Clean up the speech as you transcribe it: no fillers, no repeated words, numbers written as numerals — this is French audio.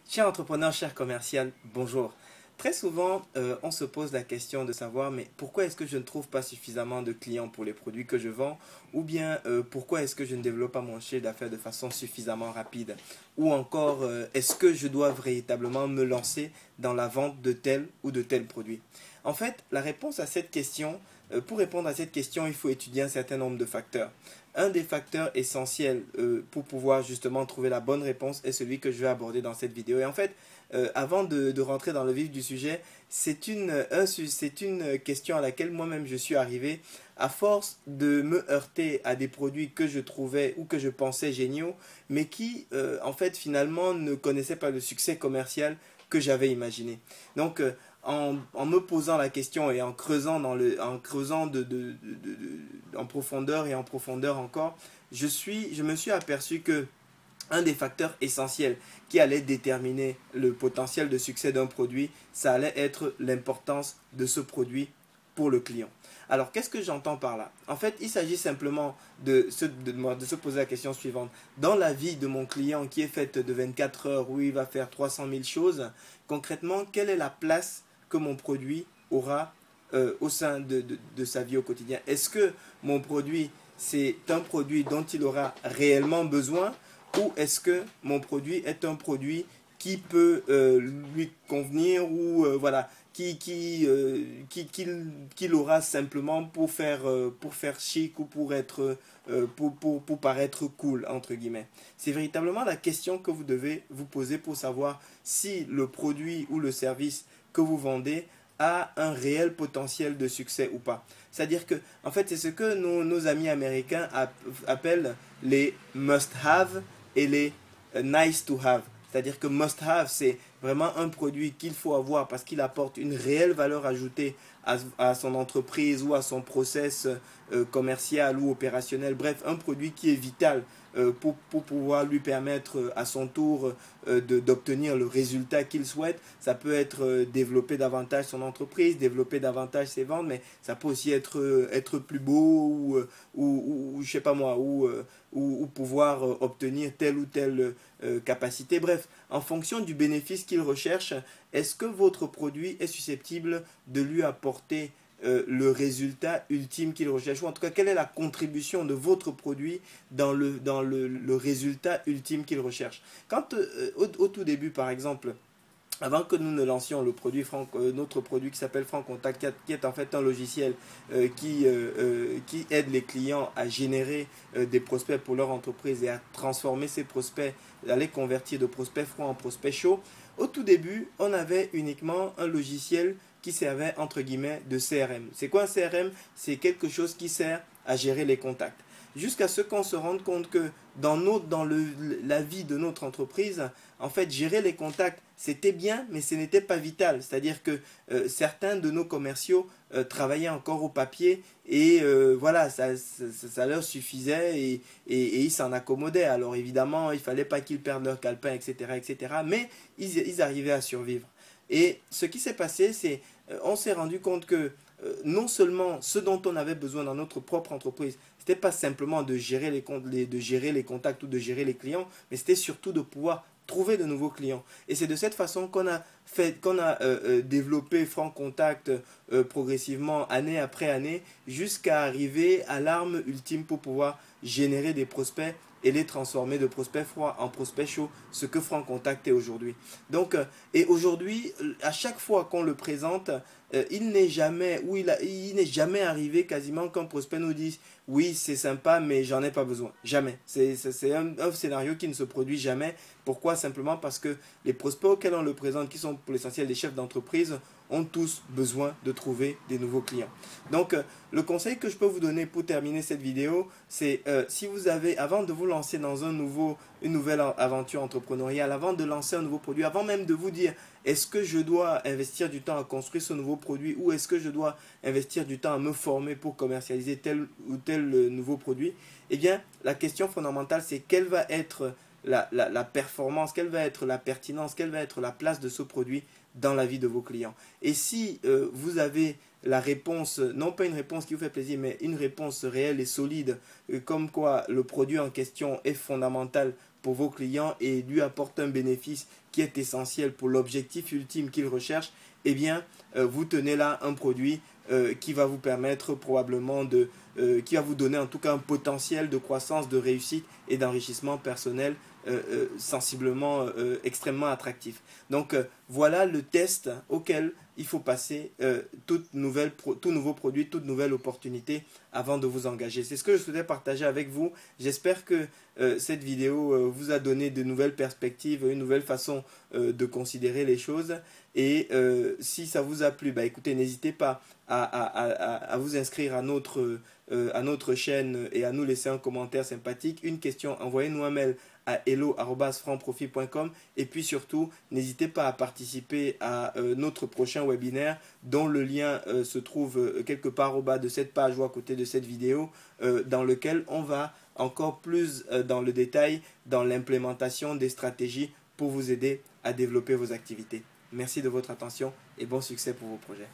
Cher entrepreneur, cher commercial, bonjour. Très souvent, on se pose la question de savoir, mais pourquoi est-ce que je ne trouve pas suffisamment de clients pour les produits que je vends? Ou bien, pourquoi est-ce que je ne développe pas mon chiffre d'affaires de façon suffisamment rapide? Ou encore, est-ce que je dois véritablement me lancer dans la vente de tel ou de tel produit? En fait, la réponse à cette question, pour répondre à cette question, il faut étudier un certain nombre de facteurs. Un des facteurs essentiels pour pouvoir justement trouver la bonne réponse est celui que je vais aborder dans cette vidéo. Et en fait, avant de rentrer dans le vif du sujet, c'est une question à laquelle moi-même je suis arrivé à force de me heurter à des produits que je trouvais ou que je pensais géniaux, mais qui en fait finalement ne connaissaient pas le succès commercial que j'avais imaginé. Donc en me posant la question et en creusant, en creusant en profondeur et en profondeur encore, je me suis aperçu que un des facteurs essentiels qui allait déterminer le potentiel de succès d'un produit, ça allait être l'importance de ce produit pour le client. Alors, qu'est-ce que j'entends par là? En fait, il s'agit simplement de se poser la question suivante. Dans la vie de mon client qui est faite de 24 heures où il va faire 300 000 choses, concrètement, quelle est la place que mon produit aura au sein de sa vie au quotidien? Est-ce que mon produit, c'est un produit dont il aura réellement besoin ou est-ce que mon produit est un produit qui peut lui convenir ou voilà, qu'il aura simplement pour faire chic ou pour être pour paraître cool entre guillemets. C'est véritablement la question que vous devez vous poser pour savoir si le produit ou le service que vous vendez a un réel potentiel de succès ou pas. C'est-à-dire que, en fait, c'est ce que nos amis américains appellent les must-have et les nice to have. C'est-à-dire que must have, c'est vraiment un produit qu'il faut avoir parce qu'il apporte une réelle valeur ajoutée à son entreprise ou à son process commercial ou opérationnel. Bref, un produit qui est vital pour pouvoir lui permettre à son tour d'obtenir le résultat qu'il souhaite. Ça peut être développer davantage son entreprise, développer davantage ses ventes, mais ça peut aussi être plus beau ou je sais pas moi, ou pouvoir obtenir telle ou telle capacité. Bref, en fonction du bénéfice qu'il recherche, est-ce que votre produit est susceptible de lui apporter le résultat ultime qu'il recherche, ou en tout cas quelle est la contribution de votre produit dans le résultat ultime qu'il recherche. Quand au tout début par exemple, avant que nous ne lancions le produit notre produit qui s'appelle Franc Contact, qui est en fait un logiciel qui aide les clients à générer des prospects pour leur entreprise et à transformer ces prospects, à les convertir de prospects froids en prospects chauds. Au tout début, on avait uniquement un logiciel qui servait entre guillemets de CRM. C'est quoi un CRM? C'est quelque chose qui sert à gérer les contacts. Jusqu'à ce qu'on se rende compte que la vie de notre entreprise, en fait, gérer les contacts, c'était bien, mais ce n'était pas vital. C'est-à-dire que certains de nos commerciaux travaillaient encore au papier et voilà, ça leur suffisait et ils s'en accommodaient. Alors évidemment, il ne fallait pas qu'ils perdent leur calepin, etc., etc., mais ils arrivaient à survivre. Et ce qui s'est passé, c'est on s'est rendu compte que non seulement ce dont on avait besoin dans notre propre entreprise, c'était pas simplement de gérer de gérer les contacts ou de gérer les clients, mais c'était surtout de pouvoir trouver de nouveaux clients. Et c'est de cette façon qu'on a développé Franc Contact progressivement, année après année, jusqu'à arriver à l'arme ultime pour pouvoir générer des prospects et les transformer de prospects froids en prospects chauds, ce que Franc Contact est aujourd'hui. Donc, et aujourd'hui, à chaque fois qu'on le présente, il n'est jamais, il n'est jamais arrivé quasiment qu'un prospect nous dise oui, c'est sympa, mais j'en ai pas besoin. Jamais. C'est un scénario qui ne se produit jamais. Pourquoi? Simplement parce que les prospects auxquels on le présente, qui sont pour l'essentiel des chefs d'entreprise, ont tous besoin de trouver des nouveaux clients. Donc, le conseil que je peux vous donner pour terminer cette vidéo, c'est si vous avez, avant de vous lancer dans une nouvelle aventure entrepreneuriale, avant de lancer un nouveau produit, avant même de vous dire est-ce que je dois investir du temps à construire ce nouveau produit ou est-ce que je dois investir du temps à me former pour commercialiser tel ou tel nouveau produit, eh bien, la question fondamentale, c'est quelle va être la performance, quelle va être la pertinence, quelle va être la place de ce produit dans la vie de vos clients. Et si vous avez la réponse, non pas une réponse qui vous fait plaisir, mais une réponse réelle et solide, comme quoi le produit en question est fondamental pour vos clients et lui apporte un bénéfice qui est essentiel pour l'objectif ultime qu'il recherche, eh bien, vous tenez là un produit qui va vous permettre probablement qui va vous donner en tout cas un potentiel de croissance, de réussite et d'enrichissement personnel sensiblement extrêmement attractif. Donc voilà le test auquel il faut passer tout nouveau produit, toute nouvelle opportunité avant de vous engager. C'est ce que je souhaitais partager avec vous. J'espère que cette vidéo vous a donné de nouvelles perspectives, une nouvelle façon de considérer les choses. Et si ça vous a plu, bah, écoutez, n'hésitez pas à vous inscrire à notre chaîne et à nous laisser un commentaire sympathique, une question, envoyez-nous un mail à hello@franprofit.com et puis surtout, n'hésitez pas à participer à notre prochain webinaire dont le lien se trouve quelque part au bas de cette page ou à côté de cette vidéo dans lequel on va encore plus dans le détail dans l'implémentation des stratégies pour vous aider à développer vos activités. Merci de votre attention et bon succès pour vos projets.